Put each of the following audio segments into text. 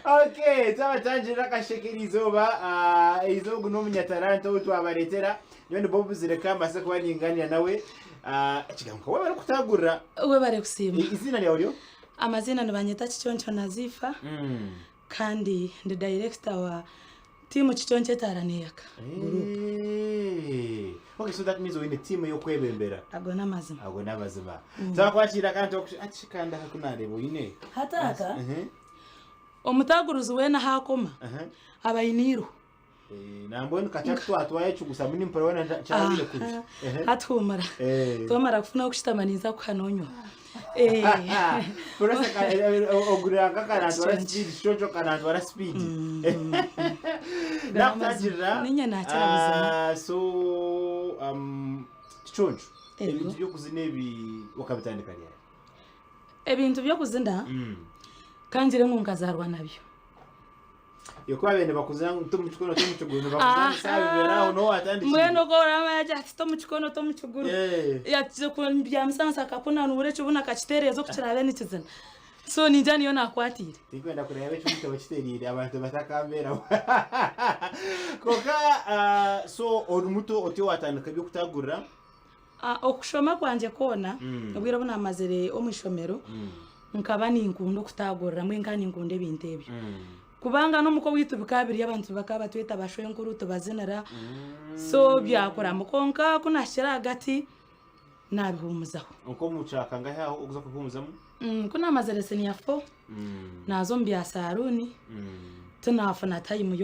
Okay, twatangira kashekerizoba izogu no munyataranto utwabaretera nyo Bob zireka mbase kuba ninganira nawe Kiconco we bari kutagurira we bari kusima izina lyawe ryo amazina nibanyita Kiconco Naziifa kandi ndi director wa timu Kiconco etaraneyaka Okay, so that means we're in the team yo kwebembera agona mazima twakwakira kandi akishikanda hakunarebo ine hataka Omutaagurizi wena hakoma abayiniro nambona kachatu atwaye chugusa mini mpora wena cyabire kuzi hatumara tomara kufuna kushtamaniza kukanonyo Porasa ogw'okutaagurira kana twara speed shocho kana twara speed nakutangira ninye nakira bizima so Kiconco ebintu byo kuzinebi wakabitandika ryari ebintu byo kuzinda kanjire nkungazarwa nabyo yoko abene bakuzana tumuchikono bakuzana saberaho no atandi mweno ko ramaja tumuchikono yaje kumbya musansa kakuna nure chubuna kachiterezo kuchira bene kizana so nijani yona akwatire tikwenda kurebe cyumute bakiterire abantu batakambera koka so orumuto oti watandika byo kutagurira okushoma kwanje kona ubwira buna mazere omwishomero nkaba ninkundo kutagurira mwengani nkunde bintebyo kubanga no muko witubikabiri y'abantu bakaba tweta bashoye nkuru tubazinara so byakora mukonka kunashira hagati nabihumuzaho uko mucaka ngaho ukuza kuhumuzamo kuna mazerese ni yafo nazo mbya saruni tunafana time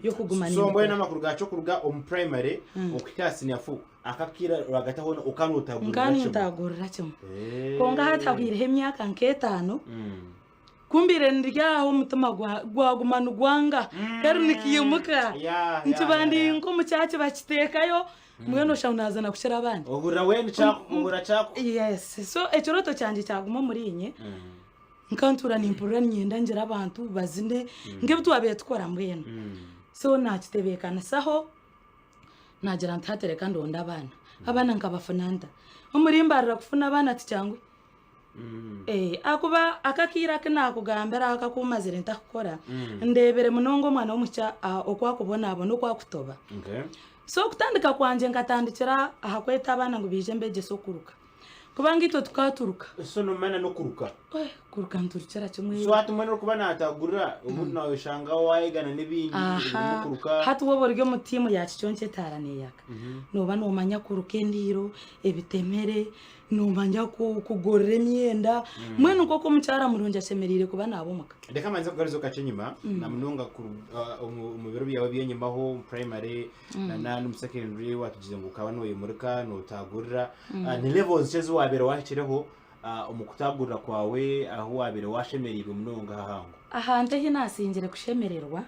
yo kugumanira so mbona makuru gacho kuruga primary okitasi ni yafu akakira ragata hono ukanutagurira cyo konga hatagwire hemyaka nketano kumbire ndyaho mutima gwagumana gwanga karunikiyemuka ntibandi ngo mucyaci bakitekayo mweno shawunazana kushira abandi ogura weni cyakugura cyako yes so ecyoroto cyanje cyaguma muri inye nkantura nimpurura nyenda ngira abantu bazinde ngebtu abetwara mweno so nakitebekana saho nagira ntatereka ndonda abana nkabafunanda umurimbarira kufuna abana ticangwe akuba akakira kana kugambera akakumazire ntakukora ndebere munongo mwana w'umucya okwakubona abo no kwakutoba so kutandika kwanje ngatandikira ahakweta abana ngo bije mbeje so kuruka kubanga ito tukaturuka so no mana no kuruka kuruka nturikira kimwe so hatumwe no kubana atagurira umuntu nawe shanga wayigana n'ibindi kuruka hatu wobo ryo mutimu ya Kiconco etaraneyaka noba no manya kuruke ndiro ebitemere numanja kugorera emyenda mwene uko mucyara murunja semerire kuba nabomuka ndeka manze kugarizo kacenyuma namununga ku umubiro byawe byenyemaho primary na secondary watugize ngo ukaba no yimurika no utagurira ni levels cyezo wabere wakireho umukutagurira kwawe aho wabere washemerire umununga hahango ahande hinasingire kushemererwa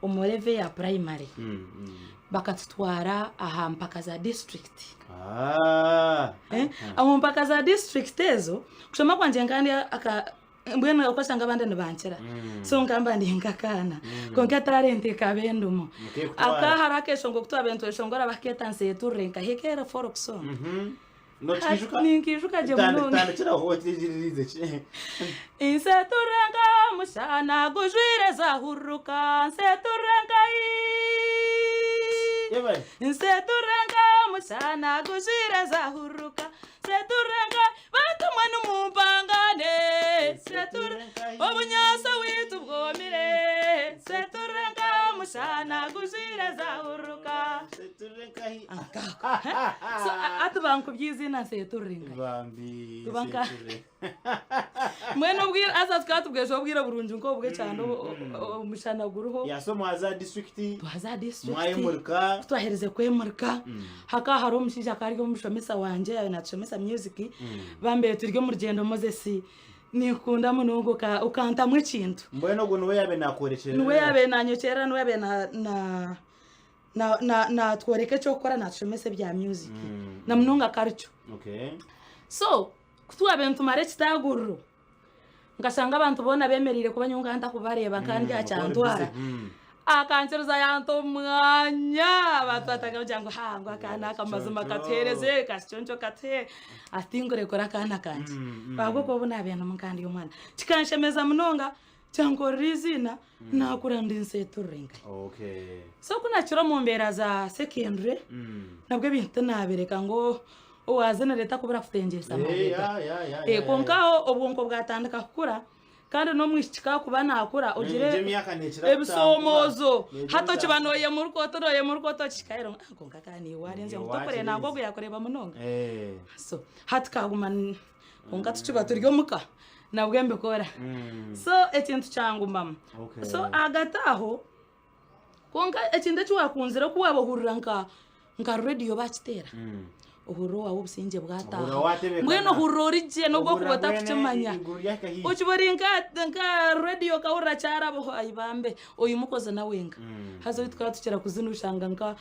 umureve ya primary bakatutwara aha mpaka za district aho mpaka za district ezo kushoma kwanje ngandi aka mbwena ukwashanga abandi nibankira so ngamba ndi ngakana konke talent kabendumo aka harakesho ngo kutwabento shongora baketa nseturenka hekera forokson notijuka ninkijuka je muno tandikira ho tijirize inseturenka mushana gujwire za huruka inseturenka inseturenka mushana gujwire za huruka inseturenka batu mwanu mumpangane inseturenka obunyasa witu bwomire inseturenka mushana gujwire za huruka inseturenka so atubanku byizina inseturenka bambi tubanka mweno bwira asa twatubwesho bwira burunju ngo bwe cyane umushana guruho yasomo haza district mwayemurika twahereze kwemurika haka haro mushija kari go mushomesa wanje yawe natshomesa music bambe turyo mu rugendo Moses nikunda munongo ukanta mu kintu mbweno go nuwe yabe nakorekera nuwe yabe nanyokera nuwe yabe na tworeke cyo gukora natshomese bya music na munonga karcho so kutwabe ntumare kitaguriro ngasanga abantu bona bemerire kuba nyunga nta kubareba kandi acyantwara akancheruza yanto mwanya batataga jango hango akana kamazima katereze Kiconco kate atingure kora kana kanje bagoko buna byantu mukandi yomwana chikanshemeza munonga chango rizina nakura ndinseturinga okay so kuna chiro mu mbera za secondary nabwo bintu nabereka ngo owazana leta kubura kutengesa mabega konkao obwonko bwatandika kukura kandi no mwishika kuba nakura ugire ebisomozo hato kibanoye mu rukoto chikairo konka kani warenze mutokore nago yakoreba munonga so hatkaguma konka tuchiba turyo muka nabwo mbekora so ekintu cyangu mama so agataho konka ekintu cyakunzira kuba bahurira nka radio bakitera uhuro wawo businje bwataha mweno hurorije no bwo kubata kucimanya ukiboringa nka radio kaura cyara bo ayibambe uyu mukoze na wenga hazo twatukira kuzinushanga nka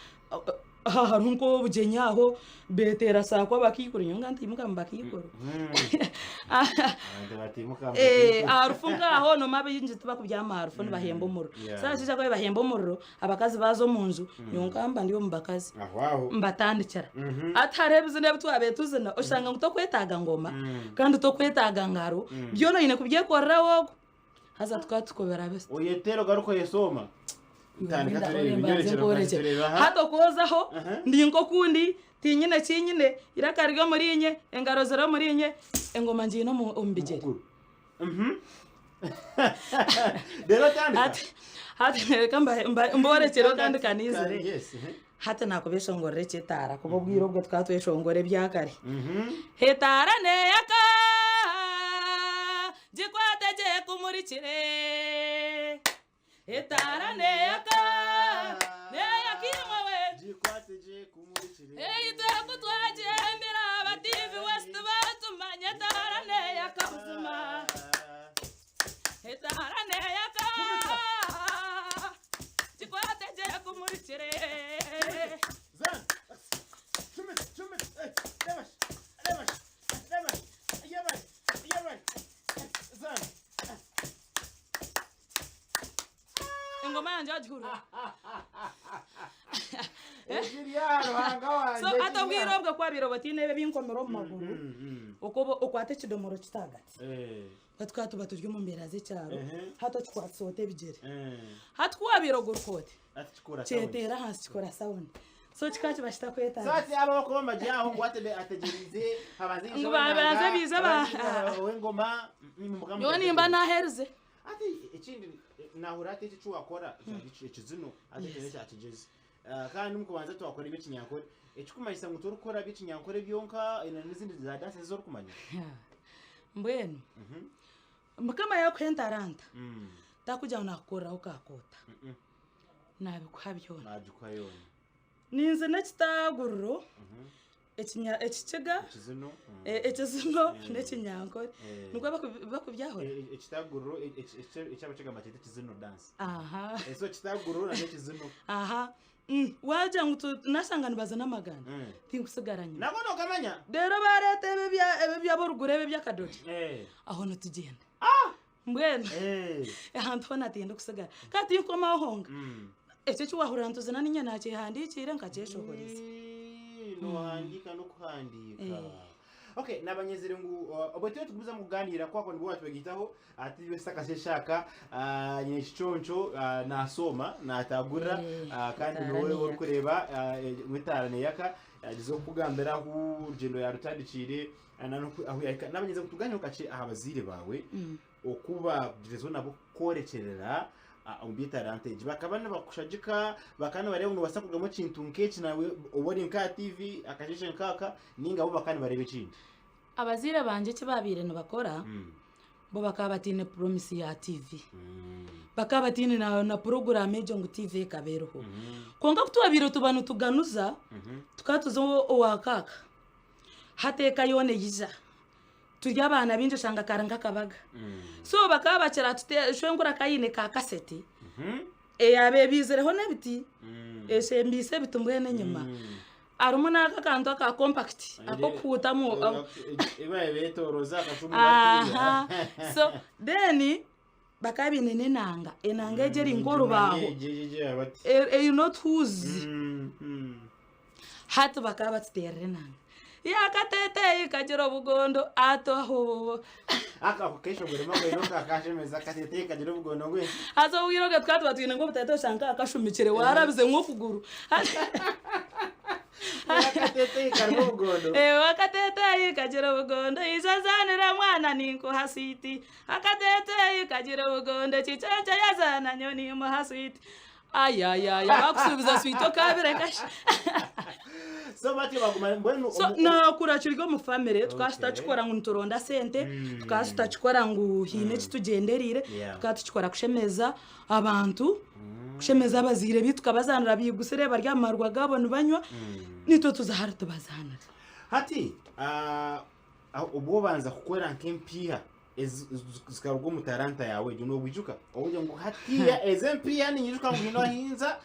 harunko bujenyaho betera sakwa bakikuru nyonga ntimuka mbakikuru arufunga aho no mabe yinje tuba kubyama arufu bahembo muro sasa sija ko bahembo muro abakazi bazo munzu nyonga mba ndiyo mbakazi mbatandikira atarebye ne butwa betuzina ushanga ngo tokwetaga ngoma kandi tokwetaga ngaro byo no ine kubye korra wogo haza twatukobera bese oyetero garuko yesoma hato kozaho ndinko kundi tinyine kinyine irakariga murinye engaro zero murinye engoma njino mu ombigere dero tandika hati kamba mbore kero tandika nizere hati nakubesha ngorere cetara kubo bwiro bwo twatweshongore byakare hetara ne yaka jikwate je kumurikire etara ne yaka ne yakimwe we jikwate je kumurikire itwakutwaje mbira bativi west batumanya etara ne yaka uzuma etara ne yaka jikwate je kumurikire zan chumit levash yabash zan ngoma yanje ajhuru so atobwira bwo kwabiro batine binkomero mu maguru ukobo ukwate kidomoro kitagati batwatu baturyo mu mbera ze cyaro hato twatsote bijere hatwabiro gurkote cetera hasi kora sound so chikachi bashita kweta sati aba bakoma jaho ngwate ategerize ngo babanze biza ba wengoma yoni mba na herze ati ikindi nahurate cyo wakora ikizino ati cyo atigeze kandi mukubanza twakora ibikinyankore ekikumayisa ngo turukora ibikinyankore byonka ina n'izindi za dance zo kumanya mbwenu mukama yakwentaranta takuja unakora ukakota nabikwabyona najukwayona ninze nekitaguriro ekikiga ekizino n'ekinyankore nubwo bakubyahora ekitaguriro ekyabacega matete kizino dance eso kitaguriro na ekizino waje ngo nasangana bazana amagana tingusigaranye nakono kamanya rero barete ebe byaborugure ebe byakadoti aho no tugenda mbwene ahantu fona tenda kusigara kati nkoma honga ese cyo wahura ntuzana n'inyana cyehandikire nkakeshoboreza no handika no kuhandika okay nabanyezere ngo obotiyo tuguza mu kuganira kwako nibwo batwegitaho ati bese akasheshaka nyine Kiconco nasoma natagurira kandi wowe uri kureba mwitarane yaka yagize kugambera ku rugendo ya rutandikire aho yaka nabanyeze kutuganira ukace abazire bawe okuba direzo nabo korekerera umbitarante bakabana bakushajika bakana bareba ngo basakugamo kintu nkeki nawe ubone nka TV akajishe nkaka ninga bo bakana barebe kindi abazire banje kibabire no bakora bo bakabatine promise ya TV bakabatine na program ejo ngo TV kaberoho konga kutubabire tubanu tuganuza tukatuzo owakaka hateka yone yiza turya abana binje shanga karanga kabaga so bakabakira shwengura kayine ka kaseti yabe bizereho nebiti ese mbise bitumbwe nenyuma arumo naka kanto ka compact ako kutamo ibaye betoroza akashumi so then bakabine nenanga enanga ejeri ngorubaho eyinotuzi hatu bakaba titerenanga yakatete ikajira bugondo ato aka kokesho gure mago inoka akashemeza katete ikajira bugondo gwe azo wiroga twatu batwine ngo butato shanka akashumikire warabize nko kuguru akatete ikarimo bugondo akatete ikajira bugondo izazanira mwana ninko hasiti akatete ikajira bugondo chicheche yazana nyoni mu hasiti ayaya bakusubiza swito kabire kashi so bati bagumana mbwenu so na kurachirwa mu family twashitachikora ngo ntoronda sente twashitachikora ngo hine kitugenderire tukatachikora kushemeza abantu kushemeza abazire bitukabazanira bigusere baryamarwa gabo nibanywa nito tuzahara tubazanira hati ubwo banza kukwera nk'empia zikarugwa mu talanta yawe juno gwijuka obuye ngo hatiya ezempia ni nyijuka ngo ino hinza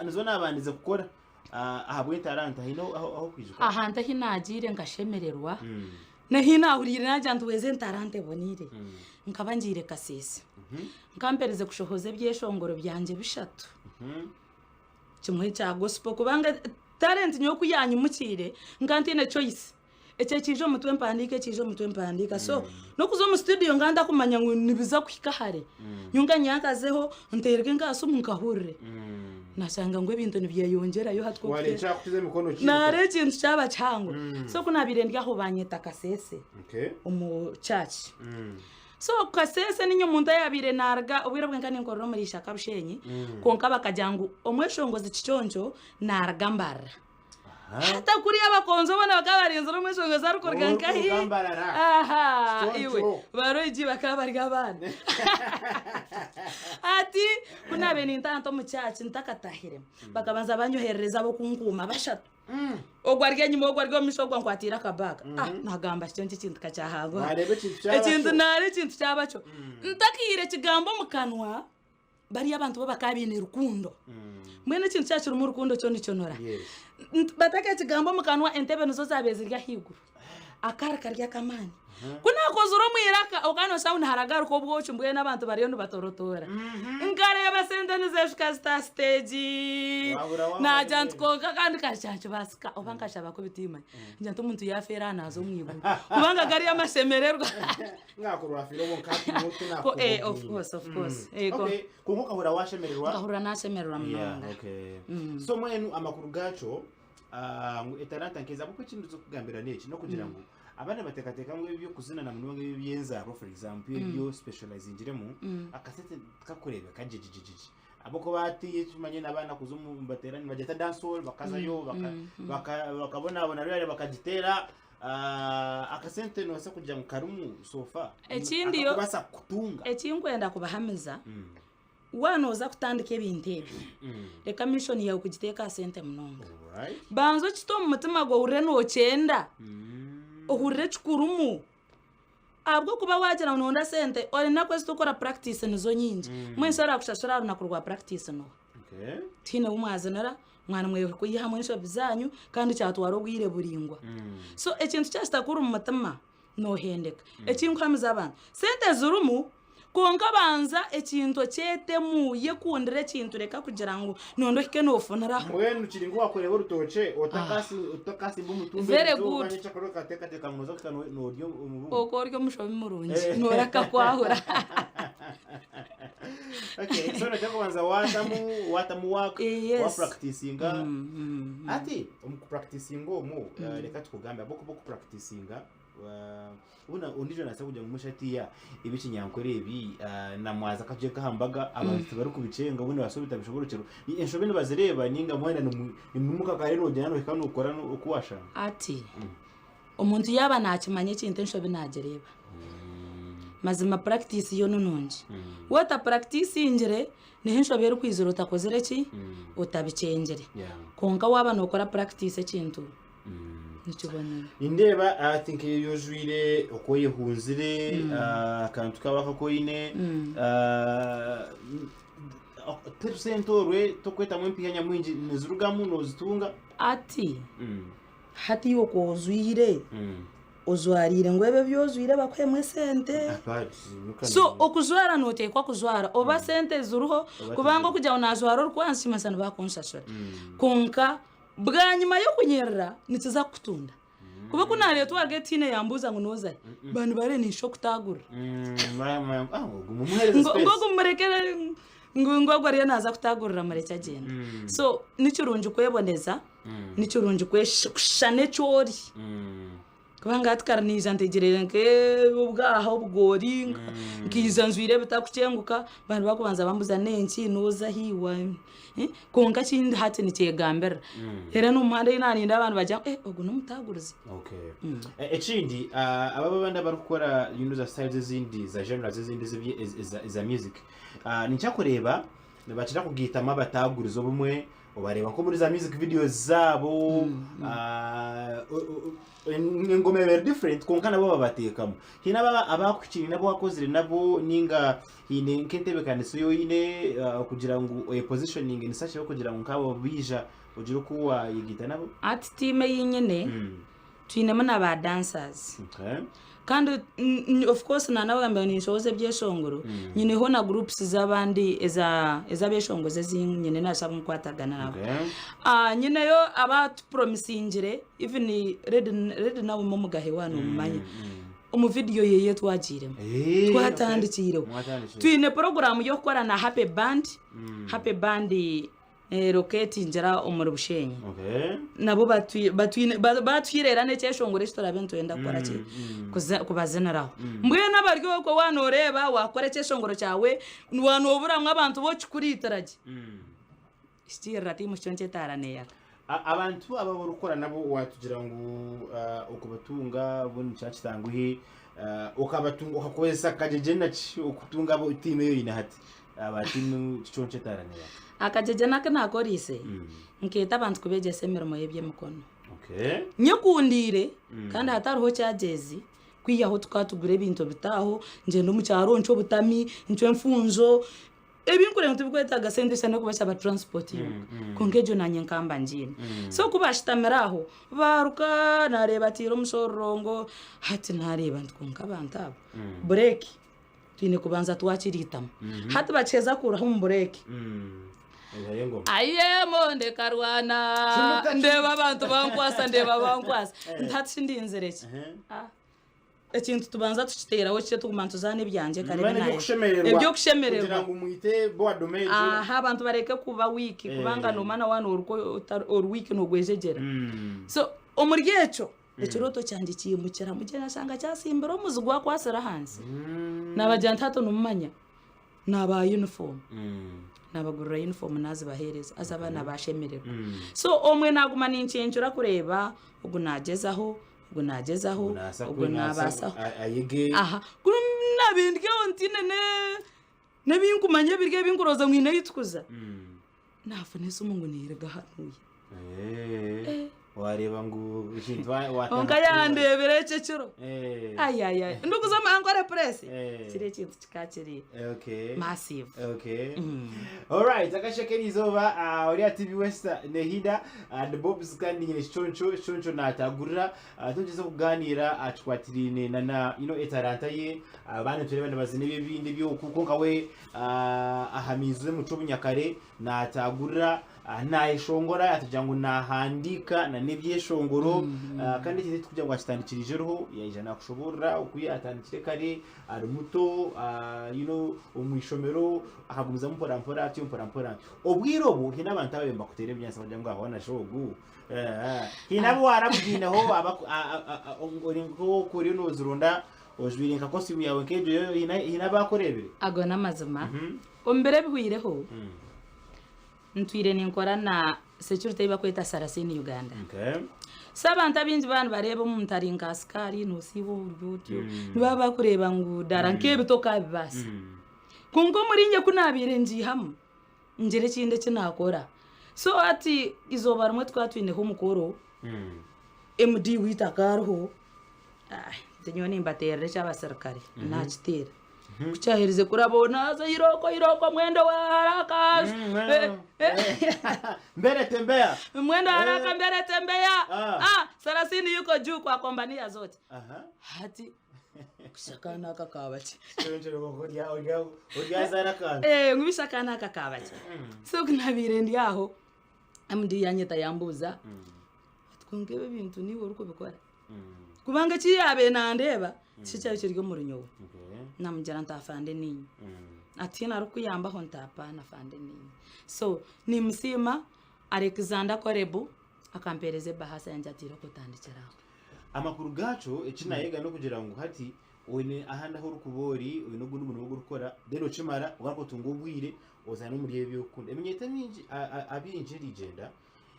nizo nabandize gukora ahabwe talanta hino aho kwijuka ahanta hinagire ngashemererwa na hina urire najantu weze talanta bonire nkabangire kasese nkampereze kushohoze byeshongoro byanje bishatu kimwe cya gospel kubanga talent nyo kuyanyu mukire ngantine choice eche kijo mutwe mpandika so no kuzo mu studio nganda kumanya ngo nibiza kwikahare nyunga nyakazeho ntereke ngaso munkahurire nasanga ngo ibintu nibyayongera yo hatwo wale cha kutize mikono chini nare kintu cyaba cyango so kunabire ndyaho banyeta kasese umu church so kasese ninyo muntu yabire narga ubwira bwenka ninkororo muri shaka bushenyi konka bakajyangu omweshongozi Kiconco narga mbara hata kuri abakonzo bona bakabarinze n'umweshongozi arukorga nkahi aha iwe baroji bakabarga abana ati kunabe nintanto mu cyaci ntakatahire bakabanza banyohereza abo kunkuma bashatu ogwarya nyimo ogwaryo mishogwa nkwatira kabaga nagamba cyo kintu kacyahago ikintu nari kintu cyabacho ntakire kigambo mukanwa bari abantu babakabine rukundo mwene kintu cyacira mu rukundo cyo nicyo nora batake kigambo mukanwa entebe nizo zabezirya higuru akarya kamani kuna kozuro mwiraka okano sound haragaru ko bwocu mbwe nabantu bariyo nbatorotora ngare yabasende nizeshika stage na jantu ko kandi kacyancu basika obankasha bakubitima njantu umuntu yafera nazo mwibu kubanga gari yamashemererwa ngakurwa firo bonkati mutu na ko of course okay kunguka hura washemererwa ngahura nashemererwa mnonga okay so mwenu amakuru gacho etaranta nkeza buko kintu zo kugambira neki no kugira ngo abana batekateka ngo ibyo kuzina na munonga y'ibyenza for example ibyo specializing diremo akasete kakorebe kajijijiji aboko batiye tumanye nabana kuzumu baterani bajeta dancehall bakazayo bakabona abona rero bakagitera akasente no se kujya mu karumu sofa ekindi yo basa kutunga ekinkwenda kubahameza wanoza kutandika ebintu reka mission yawe kugiteka sente munonga banzo kito mu mutima go ureno cyenda ohurre chikurumu abwo kuba wagira nonda sente ori nakwesto kora practice nizo nyinji mwensara kushashara nakurwa practice no tine umwazanara mwana mwe kuyiha mwenisho bizanyu kandi cyatwaro gwire buringwa so ekintu cyastakuru mu mutima no hendeka ekintu kamiza abantu sente zurumu konka banza ekintu cyetemu yekundire kintu reka kugira ngo nondo hike no fonara mwenu kiringo wakoreba rutoce utakasi mbumutumbe very good cyakoroka teka muzo kano n'oryo okoryo mushobe murungi noraka kwahura okay so nataka kwanza watamu wako wa practicinga ati practicingo mu reka tukugamba boko practicinga una undijo nasa kujya mumushatia ibici nyankore ibi na mwaza kaje kahambaga abantu bari kubicenga ubundi basobita bishobokero inshobe nibazireba ninga mwenda nimumuka karero jyana bikano ukora ukuwasha ati umuntu yaba nakimanye kintu inshobe nagereba mazima practice yo nononje wata practice ingere ni inshobe yo kwizura utakozere ki utabicengere konka waba nokora practice kintu indeba I think yojwire okoye hunzire kantu kabaka koine percentorwe tokweta mwempiganya mwinji nizurugamu no zitunga ati hati yoko ozwire ozwarire ngo ebe byozwire bakwemwe sente so okuzwara notekwa kuzwara oba sente zuruho kubanga kujya unazwara urukwansi masana bakonsashora konka bwanyuma yo kunyerera nitiza kutunda kuba kunale twargetine yambuza ngo noza bantu bare ni shokutagura ngo murekere ngo gwariye naza kutagurira mareke agenda so nicurunje kweboneza nicurunje kweshane cyori kubanga atkaraniza ntegerere nke ubwaho ubugori ngizanzwire bitakucenguka bantu bakubanza bambuza nenki noza hiwa konka kindi hati nicyegambera era n'umuhanda inaninda abantu bajya ogu n'umutagurizi ekindi ababa bandi barukora za styles zindi za genres zindi za music nicyakureba bakira kugitama batagurizo bumwe ubareba ko muri za music videos zabo ingome very different konka nabo babatekamo hina abakwikiri nabo wakozire nabo ninga hine nkentebekaniso yo ine kugira ngo positioning ni sache kugira ngo nkabo bija ugira kuwa yigita nabo at team yinyene twinema naba dancers kandi of course nanawe ngambe ni shoze byeshongoro nyine ho na groups z'abandi eza beshongoze zinyene nasaba mukwatagana nabo nyine yo about promisingire even red nawe mu mugahe wano mumanya umu video yeye twagiremo twatandikire twine program yo gukora na happy band rocket injira umuri bushenyi nabo batwirera neceshongore sitorabento yenda gukora ki kubazeneraho mbwe nabaryo ko wanoreba wakora ceshongoro cyawe wanobura mw'abantu bo cyukuritarage istira timu cyonce taraneya abantu aba barukora nabo watugira ngo ukubatunga buni cyakitanguhe ukabatunga ukakwesa kajeje naci ukutunga bo time yo ina hati abatimu cyonce taraneya akajeje nakorise nketa abantu kubeje semirimo yebye mukono nyekundire kandi hataruho cyagezi kwiyaho tukatugure ibintu bitaho nje no mu cyaro nco butami nco mfunzo ebinkure mutubweta gasende cyane kubasha ba transport kongejo nanye nkamba njini so kubashitamiraho baruka nareba tiro musorongo hati nareba ndkonka bantaba break twine kubanza twakiritamo hati bacheza kuraho mu break ayemo ndekarwana ndeba abantu bankwasa ntatshindinzereke ekintu tubanza tukitera wo cyo tugumanzuzane byanje kare naye ebyo kushemererwa kugira ngo muite board mejo abantu bareke kuba wiki kubanga no mana wano or wiki no gwejegera so omuryecho ekiroto cyanje kiyimukira mugena sanga cyasimbira omuzugwa kwasera hansi nabajyanta hato numanya naba uniform nabagurira uniform nazi bahereza azabana bashemererwa so omwe naguma nincenjura kureba ubwo nagezaho ubwo nabasaho ayige kuno nabindike ontine nebinkumanye birge binkuroza mwine yitkuza nafunese umungu nirega hanuye wareba ngo ikintwa onka yandebere ceciro ayaya ndukuza mangore press kire kintu kikakiri massive all right akashekeni izoba uri TV West nehida and Bob's kandi nyine Kiconco natagurira tugeze kuganira atwatirine na etaranta ye abana tureba bazine bibindi byo kuko nkawe ahamizwe mu cy'ubunyakare natagurira nayishongora atujyango nahandika na nebyeshongoro kandi kiti kugira ngo ashitandikirije roho yajana kushobora ukuyatandikire kare ari muto umwishomero akagumiza mpora obwirobo hina abantu abemba kutere byansa kugira ngo abona shogu hina bo arabuginaho uri ngo kuri nozurunda ojwirinka ko simu yawe kejo hina bakorebere agona mazima ombere bwireho ntwire ninkora na security bakweta sarasini Uganda sabanta binzi bantu bareba mu mtaringa askari no sibo urutyo baba kureba ngo daranke bitoka bibasi kungo murinje kunabire njihamu njere kinde kinakora so ati izoba rumwe twatwine ho mukoro MD witakarho ntenyone imbatere cy'abasirikare nakitera kucyaherize kurabona za iroko mwendo wa haraka mbele tembea mwendo haraka mbele tembea 30 yuko juu kwa kombania zote hati kushakana kakabati ngubishakana kakabati so kunabire ndi aho amdi yanyeta yambuza twongebe bintu niwe uruko bikora kubanga kiyabe nandeba kicaye kiryo muri nyowe namujara ntafande ninyi ati narukuyambaho ntapana fande ninyi so ni msima Alexander Korebu akampereze bahasa yanjatira kutandikiraho amakuru gacho ekina yega no kugira ngo hati wene ahanda ho rukubori wene gundi muntu wo gukora dero cimara ugarko tungubwire ozana muri yebyo kunda emenyeta minji abinje rigenda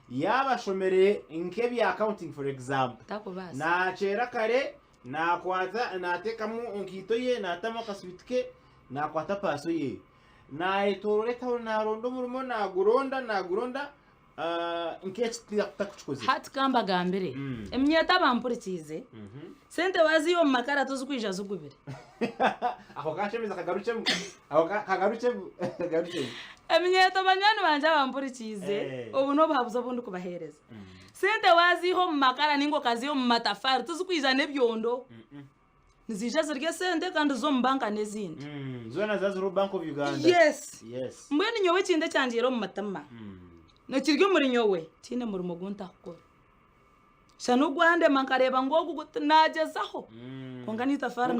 yabashomere inkebi accounting for example na chera kare na kwata na tekamu onkito ye na tama kaswitike na kwata paso ye na etoreta na rondo murimo na guronda nk'ekiti takuchikoze hati kamba gambere emyeta bampurikize sente waziyo makara tuzukwijja zugubire aho kashemeza kagaruche emyeta banyani banje bampurikize ubu no babuza bundi kubahereza sente waziho makara ningo kaziyo matafari tuzukwijja nebyondo nizija zirge sente kandi zo mbanka nezindi zona zazuru Bank of Uganda yes mbweni nyowe kinde cyanjiro mu matama nakiryo muri nyowe tine muri mugunta ko shano gwande mankareba ngogu nagezaho konga nitafara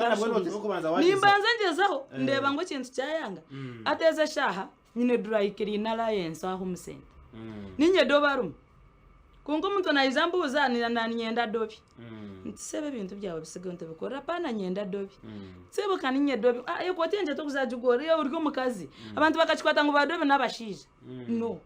nimbanze ngezaho ndeba ngo kintu cyayanga ateze shaha nyine dry clean alliance aho musente ninye dobarum kongo muntu nayizambuza na nyenda dobi nsebe bintu byawe bisigonte bikora pana nyenda dobi sebo kaninye dobi yuko tenje to kuzajugora yo uryo mukazi abantu bakachikwata ngo badobe nabashije no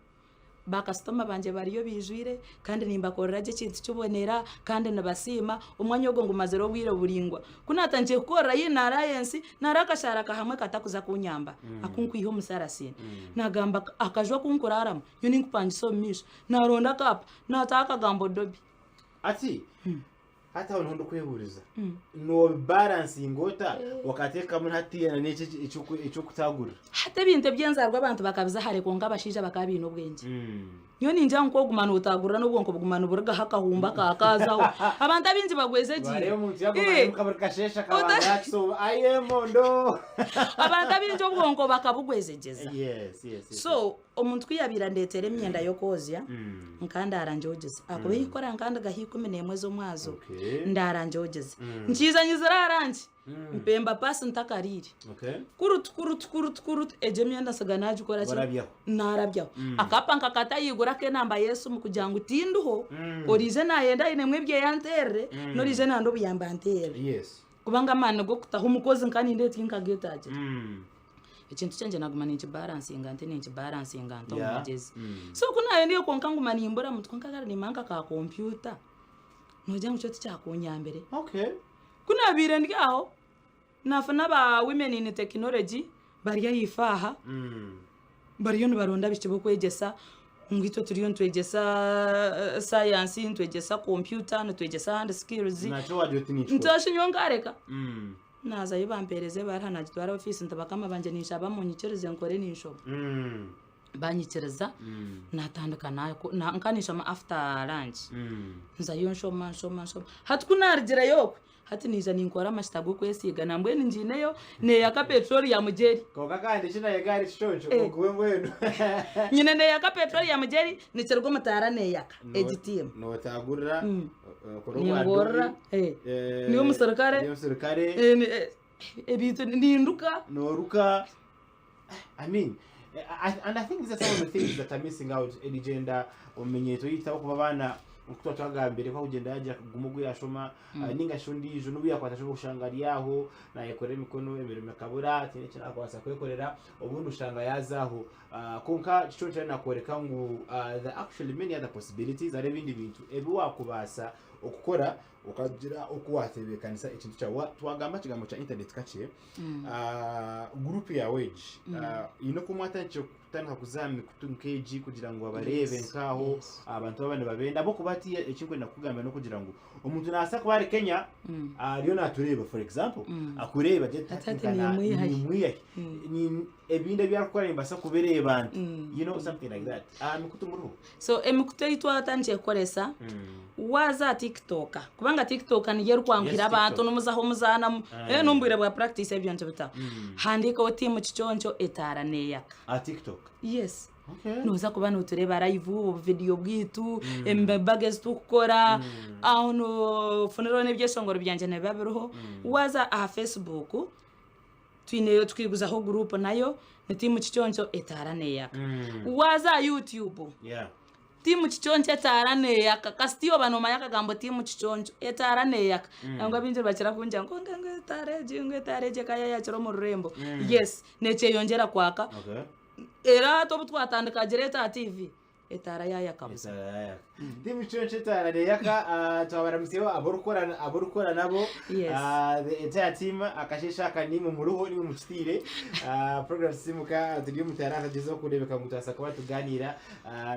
bakastoma banje bariyo bijwire kandi nimbakorera je kintu cyubonera kandi nabasima umwanya wo ngo mazero bwire buringwa kunatanje gukora yina alliance narakasharaka hamwe katakuza kunyamba akunkwiho musarasine nagamba akajwa kunkurarama yo ninkupangiso misho naronda kapa nataka gambo dobi ati hata unondo kweburiza no balance ingota wakateka muri hatiya n'iki icyo kutagurira hata bintu byenzarwa abantu bakabiza hare konga bashija bakabino ubwenge niyo ninja nko gumana utagurira no bwonko bugumana uburga hakahumba kakazaho abantu abinzi bagweze giye bare umuntu yagomba mukaburikashesha kabanga so ayemondo abantu abinzi ubwonko bakabugwezegeza yes so omuntu kwiyabira ndetere myenda yo kozya nkanda aranje ogeze akube yikora nkanda gahikumene mwezo mwazo ndaranje ogeze nkiza nyizira aranje mpemba pasi ntakariri kurut eje myenda saganaje ukora ki narabyaho akapanka katayigura ke namba Yesu mukujangu tinduho orize nayenda ine mwebye yantere norize nando buyamba antere kubanga mana go kutaho umukozi nkani ndeti nkagetaje ikintu cyanje naguma ninki balancing ante ninki balancing ante umugezi so kunayo ndiyo konka nguma nimbora mutwe nkagara ni manka ka computer noje mu cyoti cyakunyambere kuna bire ndyaho nafana ba women in technology bariya yifaha bariyo baronda bikibo kwegesa ngito turiyo twegesa science twegesa computer twegesa hand skills nacho wajoti nicho ntashinyongareka naza yibampereze barana gitwara office ntabakama banje nishaba munyikirize nkore nisho banyikiriza natandukana nkanisha ma after lunch nzayo nshoma hatukunargira yoko hati niza ninkora amashitago kwesiga nambwe ninjineyo ne yaka petroleum jeri koga kandi kina yegari chichoncho kuwe mwenu nyine ne yaka petroleum jeri nicergo mutara ne yaka egitim no tagurira korogwa niyo musirikare ebitu ninduka noruka I mean and I think these are some of the things that are missing out agenda omenyeto yitaho kuba bana ukutwagambere ko kugenda yaje kugumugu yashoma ninga shundi ijo nubuya kwatasho gushangari yaho na ekore mikono emirimo kabura tine kina kwasa kwekorera ubundi ushanga yazaho konka chichonje nakoreka ngo the actually many other possibilities are ibindi bintu ebi wakubasa okukora ukagira uko watebekanisa ikintu cyawe twagamba kigambo cya internet kace group ya wage ino kumwatangiye kutanga kuzamye kutunkeji kugira ngo abarebe nkaho abantu babane babenda abo kubati ikintu nakugamba no kugira ngo umuntu nasa kuba ari Kenya ariyo natureba for example akureba je tatikana ni mwiyahe ni ebinde byakora imbasa kubereba abantu you know something like that mikutumuru so emikuto itwa atangiye koresa waza TikTok kubanga TikTok ni yeru kwankira abantu numuzaho muzana numbwire bwa practice ebyo ntibita handika oti mu Kiconco etaraneyaka TikTok yes okay nuza kuba nutureba live video bwitu embagage tukora aho no funero nebyesongoro byanje nababiroho waza Facebook twineyo twiguzaho group nayo ni timu Kiconco etaraneyaka waza YouTube timu Kiconco etaraneyaka kastiyo banomanya kagambo timu Kiconco etaraneyaka ngo abinje bakira kunja ngo etareje kaya yaciro mu Rurembo yes nece yongera kwaka okay era to twatandika Gereta TV etayaayaka timu Kiconco etaraneyaka twabaramuseho aborukora nabo the entire team akashesha kanimo muruho ni mu kitire program SISIIMUKA turi mutaranga gizo kurebeka ngutasa kwa tuganira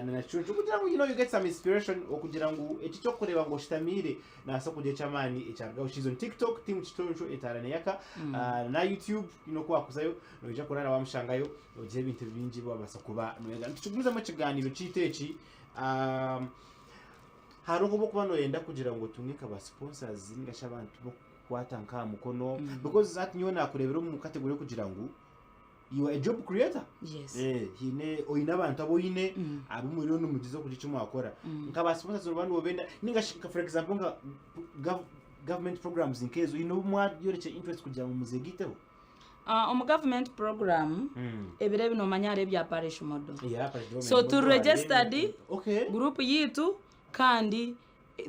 na Kiconco kugira ngo you get some inspiration okugira ngo eki cyo kureba ngo shitamire nasa kuje chamani echarga ushizo TikTok timu Kiconco etaraneyaka na YouTube kwa kuzayo noja kurara bamushangayo oje bintu bingi babasa kuba noyega tugumiza mu kiganiro citeki haruko bokuba noyenda kugira ngo tumwika ba sponsors ngasha abantu bo kwatanka mukono because that nyona kurebera mu category kugira ngo you are a job creator yes hine oina abantu abo yine abo muri no mugizo kugica mu akora nkaba sponsors abantu bobenda ningashika for example nga government programs in case you know mwa yoreke interest kugira mu muzegiteho government program ebire bino manyare bya parish model so to registered group yitu kandi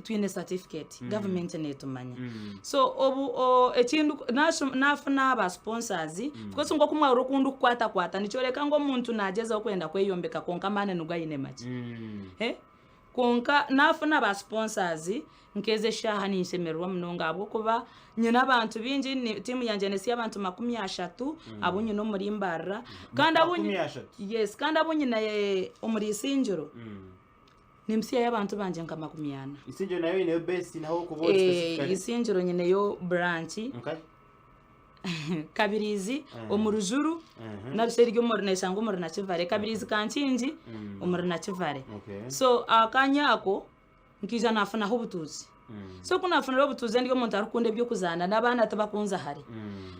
twine certificate government netumanya so obu ekindu nafuna aba sponsors because ngo kumwa urukundu kwata nicoreka ngo muntu nageza kwenda kweyombeka konka mane nugayine make konka nafuna aba sponsors nkeze shaha ni nsemerwa mnonga abo kuba nyina abantu bingi timu yanje nesi abantu 30 abunye no muri mbarra kandi abunye yes kandi abunye na omuri Isinjiro nimsiya y'abantu banje nka 40 Isinjiro nayo ine best naho kuvote specifically Isinjiro nyine yo branch Kabirizi omurujuru naruseryo muri neshango muri na Kivare Kabirizi kankingi omuri na Kivare so akanyako nkija nafuna ho butuzi so kuna afuna obutuzi ndiyo muntu arukunde byo kuzana nabana tabakunza hari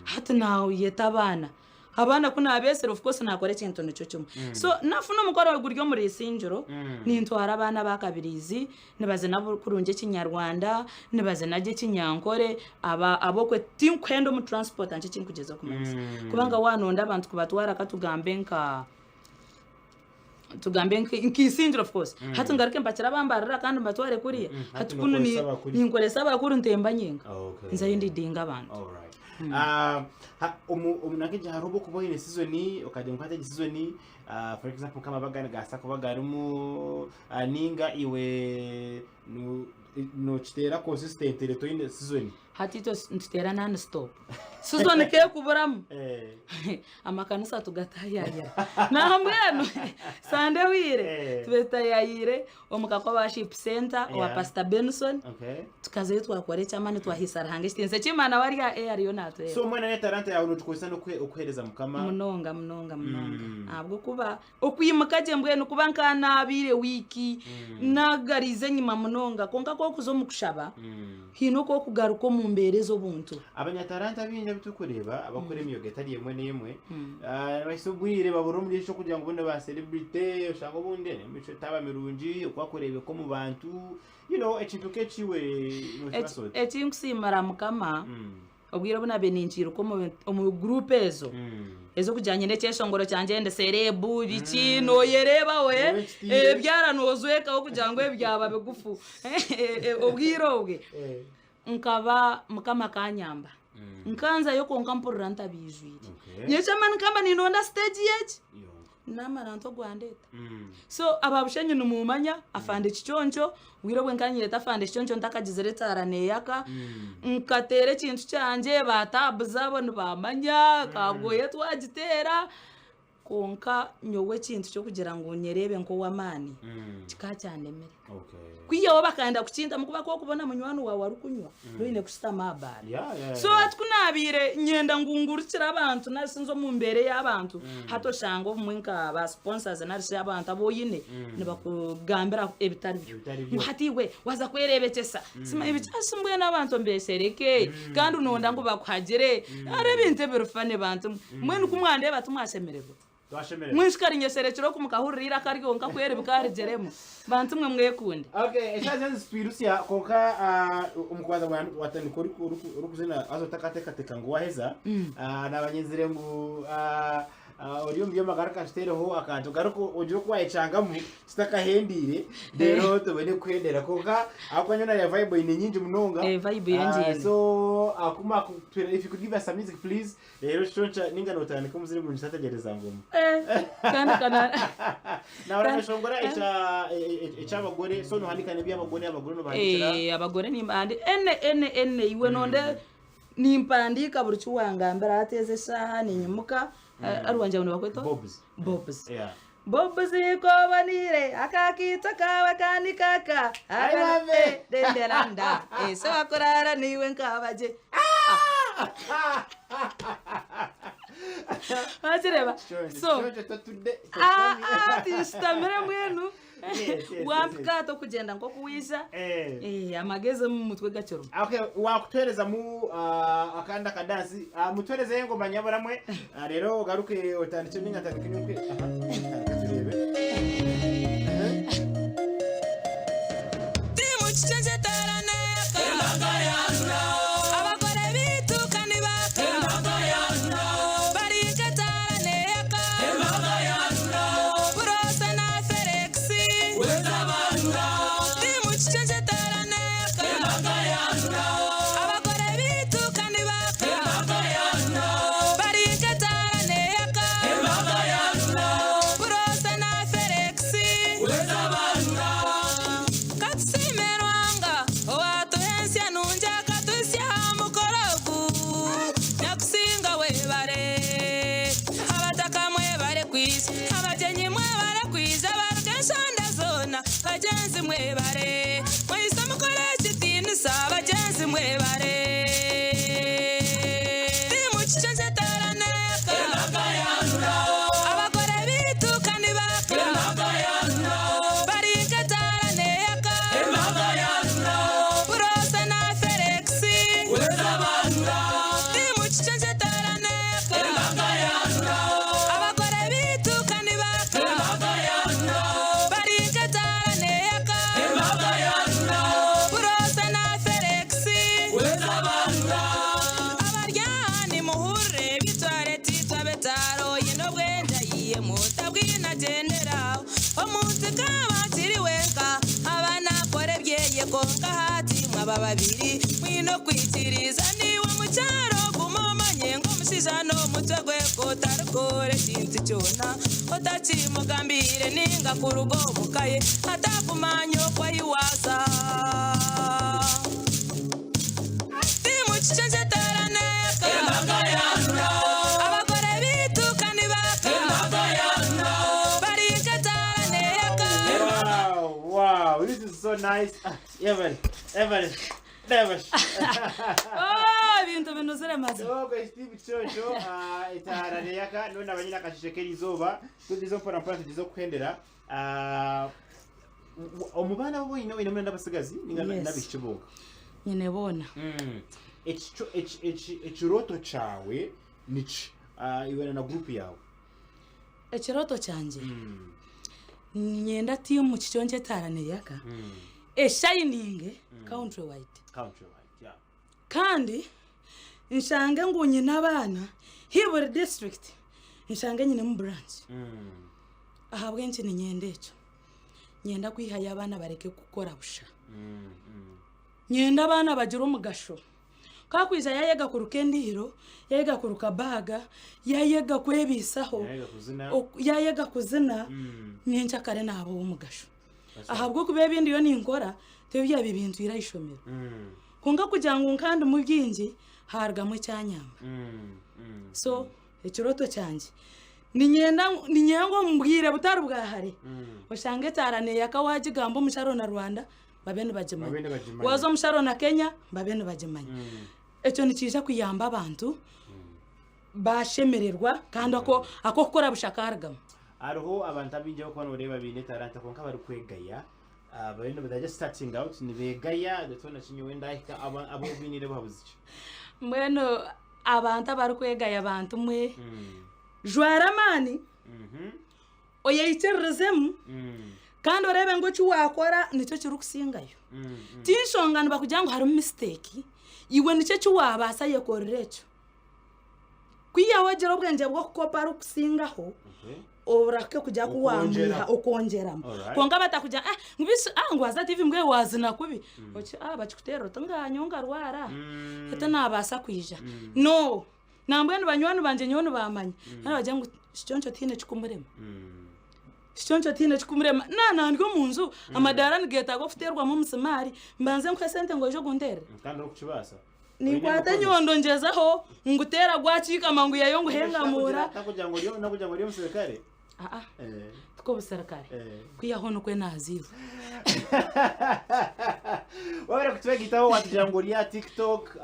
hati nawe yetabana abana kuna abesero of course nakore kintu nico cyumu so nafuna umukoro weguryo muri Isinjiro nintwara abana bakabirizi nibaze nabo kurunje kinyarwanda nibaze naje kinyankore abokwe tinkwendo mu transport anje kintu kugeza kumanzi kubanga wanonda abantu kubatwara katugambe nka tugambe Isinjiro of course hati ngarike mbakira bambarira kandi mbatware kuriya hati kuno ni nkoresa bakuru ntemba nyinga nzayindi dinga abantu umunake harubo kuboyine season ukajya mukate season for example kama bagana gasa kubagarumu ninga iwe no chitera consistent leto ine season hatito ntitera non stop season ke kuburamu amakanisa tugatayayira nahambweno sande wire tubetayayire omukako ba ship center wa Pastor Benson tukaze twakore cyamane twahisara hange sitenze kimana wari ariyo natwe so mwana ne talanta yawe nutukosa no ukwereza mukama munonga abwo kuba okwimukaje mbweno kubanka nabire wiki nagarize nyima munonga konka ko kuzomukushaba hino ko kugaruko mu mberezo buntu abanyataranta binja bitukureba abakore miyo getari yemwe nemwe basubwire baburo muri cyo kugira ngo bone ba celebrity ushaka bunde mico taba mirungi ukwakorebe ko mu bantu you know ekintu kechiwe no shaso ekintu simara mukama obwira buna beninjiro ko mu group ezo kujanye n'ekeshongoro cyanje nde serebu bikino yereba we byaranozweka ko kugira ngo byaba bigufu obwirobwe nkaba mukama kanyamba nkanza yo konka mpurira ntabijwire nyechamani kamba ninonda stage yet namara nto gwandeta so ababushenye numumanya afande Kiconco wiro bwenkanyireta afande Kiconco ntakagizere tarane yaka nkatere kintu cyanje batabuza bo nibamanya kabwoye twagitera konka nyowe kintu cyo kugira ngo nyerebe nko wamani kikacyanemere kwiyo bakanda kukinda mukuba ko kubona munywano wawe arukunywa noine kushita mabari so atkunabire nyenda ngungurukira abantu nasinzo mu mbere y'abantu hato shango mwenka ba sponsors narishe abantu aboyine nibakugambira ebitari byo hatiwe waza kwerebetesa sima ibicyasumbuye n'abantu mbesereke kandi unonda ngo bakwagere ari binte birufane bantu mwene kumwande batumwasemererwa mwishikarinye serekero kumukahurira karyo nkakwere bukarigeremo bantu mwe mwekunde echaze spirusia konka umukwaza watani kuri kuzina azotakateka ngo waheza nabanyenzire ngo uriyo mbiyo magaraka shitereho akantu garuko ujiro kwayicangamo sitakahendire rero tubene kwendera konka akwanyona ya vibe ine nyinji munonga vibe yenjye so akuma if you could give us some music please rero shoncha ninga notane ko muzire mu nshatagereza ngoma kana na urashongora echa abagore so no handikane by'abagore no bandikira abagore ni mbandi ene iwe nonde ni mpandika buri cyuwangambara ateze saha ni nyimuka arwanje abantu bakweto bobs bobs ko banire akakita kawa kandi kaka arabe denderanda so akorara niwe nkabaje Achireba so tistamere mwenu wapkato kugenda ngo kuwisha amageze mu mutwe gacero wakutereza mu akanda kadansi mutwereze yengoma nyabaramwe rero garuke otandike ninga takinyuke timu kicenje tarane kemagaya abagore bitukani baka kemagaya barike tarane yaka kemagaya Prosa na Felixi wezabandura timu kicenje tarane kemagaya abagore bitukani baka kemagaya barike tarane yaka kemagaya Prosa na Felixi wezabandura katsimerwanga watuhensia nunja katusya mukorogu nyakusinga webare abataka mwebare kwisi abajenyi mwebare kwiza barukeshonda zona bajenzi mwebare mwisa mukore kitinisa bajenzi mwebare timu kicenje tarane kemagayandura abagore bitukani baka kemagayandura barike tarane yaka kemagayandura Prosa na Felixi wezabandura timu kicenje tarane kemagayandura abagore bitukani baka kemagayandura barike tarane yaka kemagayandura Prosa na Felixi wezabandura abaryani muhure bitware titwabetaro yino bwenda yiye mutabwina gendera omuntu kabakiri wenka abana kore byeye konka hati mwaba babiri mwino kwitiriza niwe mucyaro kumomanye ngo musizano mutwe ko tarukore kintu cyona otakimugambire ninga kurugo mukaye atakumanyo kwa yiwasa timu kicenje tarane kemagayandura abagore bitukani baka kemagayandura barike tarane yaka wow this is so nice ever never bintu binuzire maze Steve Kiconco itarane yaka none abanyina kashishekera izoba tudizo mpora tudizo kwendera omubana bo ino ndabasigazi ninga ndabishiboka nyine bona ekiroto cyawe nici iwena na group yawe ekiroto cyanje nyenda timu Kiconco tarane yaka shining country wide yeah kandi nshange ngunye nabana hibure district nshange nyine mu branch ahabwe nci ni nyendecho nyenda kwihaya abana bareke gukora busha nyenda abana bagira umugasho kakwiza yayega kuruka endiro yayega kuruka baga yayega kwebisaho yayega kuzina nyencha kare nabo umugasho ahabwo kube bindi yo ninkora tebya bibintu irayishomera kunga kujangu nkandi mu byingi hargamwe cyanyamba so ikiroto cyanje ninyengo mbwire butari bwahare ushange tarane yakawajigambo musharo na Rwanda babene bajimanye wazo musharo na Kenya babene bajimanye echo nikija kuyamba abantu bashemererwa kandi ako kora bushakargam ariho abantu abinje bakwana ureba bine taranta konka bari kwegaya babene badaje starting out ni begaya ndetona kinyo ndahika abo binire babuzice mweno abantu bari kwegaya abantu mwe jwara mani oyayiterezemu kandi orebe ngo cyo wakora nicyo kirukusingayo tinshongana bakujango hari mistake iwe nicyo cyo wabasa yekorerecho kwiyaho jero bwenge bwo kopa rukusingaho orake kujya kuwambiha okongeramo konga batakuja ngubisi ngwaza TV mbwe wazina kubi ochi bachikutero tanganyonga rwara hata nabasa kwija no nambwe banywana banje nyono bamanye nabajya ngo Kiconco tine chikumurema Kiconco tine chikumurema nana ndiko munzu amadara ngeta go futerwa mu musimari mbanze nkwesente ngo ejo gundere kandi ukubasa ni kwata nyondo njezaho ngutera gwacika mangu yayo nguhengamura nakujya ngo musirikare tuko busirikare kwiyaho no kwe Naziifa wabera kutwegitaho watujya ngo uri TikTok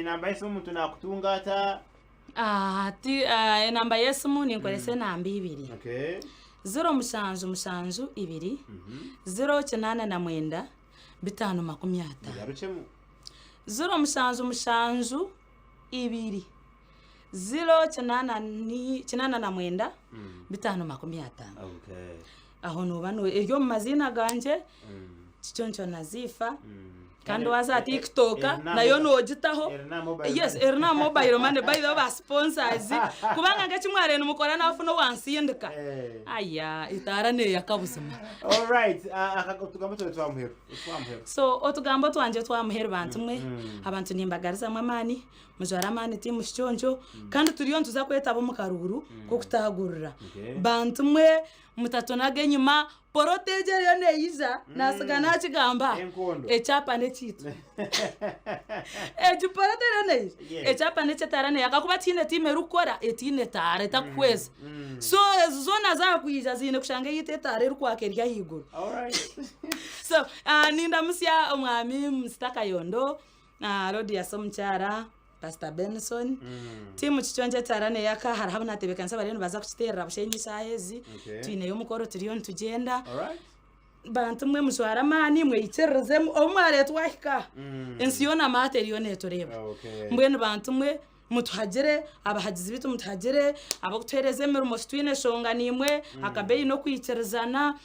namba yesimu umuntu nakutungata namba yesimu ninkorese namba 2 okay 0 2 089 550 yaruchemu 0 2 089 550 okay aho no bano iryo mazina ganje Kiconco Naziifa kandi waza TikTok nayo nogitaho yes erna mobile money by the sponsors kubanga ngakimware numukora nafuno wansindika aya itarane yakabuzima all right akatugambo twamuhero so otugambo twanje twamuhero bantu mwe abantu nimbagariza mwamani mujara mani timu Kiconco kandi turiyo ntuza kwetabo mu karuru ko kutagurira bantu mwe mutatonage nyuma porotegere yo neyiza nasiga nakigamba echapa nechitu porotegere neyiza echapa nechetarane yakakuba tine time rukora etine tare takweza so zona za kuyiza zine kushanga yite tare rukwakerya higuru all right so ninda musya omwami mstaka yondo rodi ya somchara Pastor Benson timu Kiconco tarane yaka harahabona tebekansa bareno baza kuchiterera bushenyi sahezi twine yo mukoro turiyo ntugenda all right bantu mwe muzwara mani mwe iterezemu omware twahika ensiyona materiyo netoreba mbwene bantu mwe mutuhagere abahagizi bitu mutuhagere abakutereze murimo twine shonga nimwe akabeyi no kwiterezana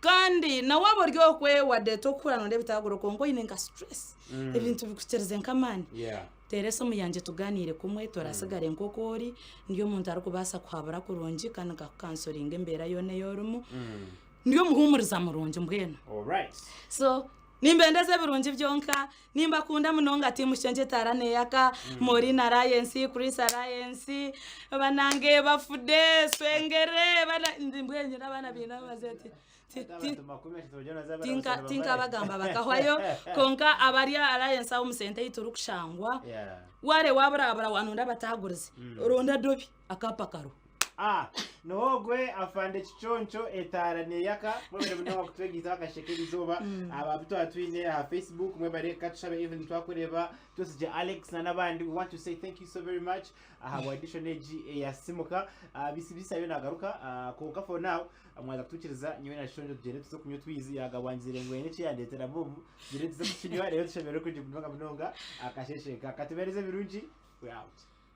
kandi na waboryo kwe wadeto kurano ndebitaguro kongo inenga stress ibintu bikutereze nkamani Teresa muyanje tuganire kumwe torasigare nkokori ndiyo muntu arukubasa kwabura kurungi kana kansoringa imbera yone yorumu ndiyo muhumuriza murungi mbwena all right so nimbendeze birungi byonka nimba kunda munonga timu Kiconco tarane yaka muri na Alliance Chris Alliance banange bafude swengere bana ndimbwenye nabana bina bazeti tinka bagamba bakahwayo konka abaria Alliance au musente iturukushangwa ware wabura wanunda batagurize ronda dobi akapakaro nogwe afande Kiconco etarane yaka mwebere munonga kutwegita akashekerizoba ababuto atwine ha Facebook mwebare katushabe even twakureba tosije Alex na nabandi. We want to say thank you so very much wa edition ya SISIIMUKA bisibisa yo nagaruka konka for now mwaza kutukiriza nyewe na Kiconco tugende tuzo kunyo twizi yagabanzire ngwene cyandetera bobu gende tuzo kukinywa rero tushabere kuje munonga akashesheka katubereze birungi we out.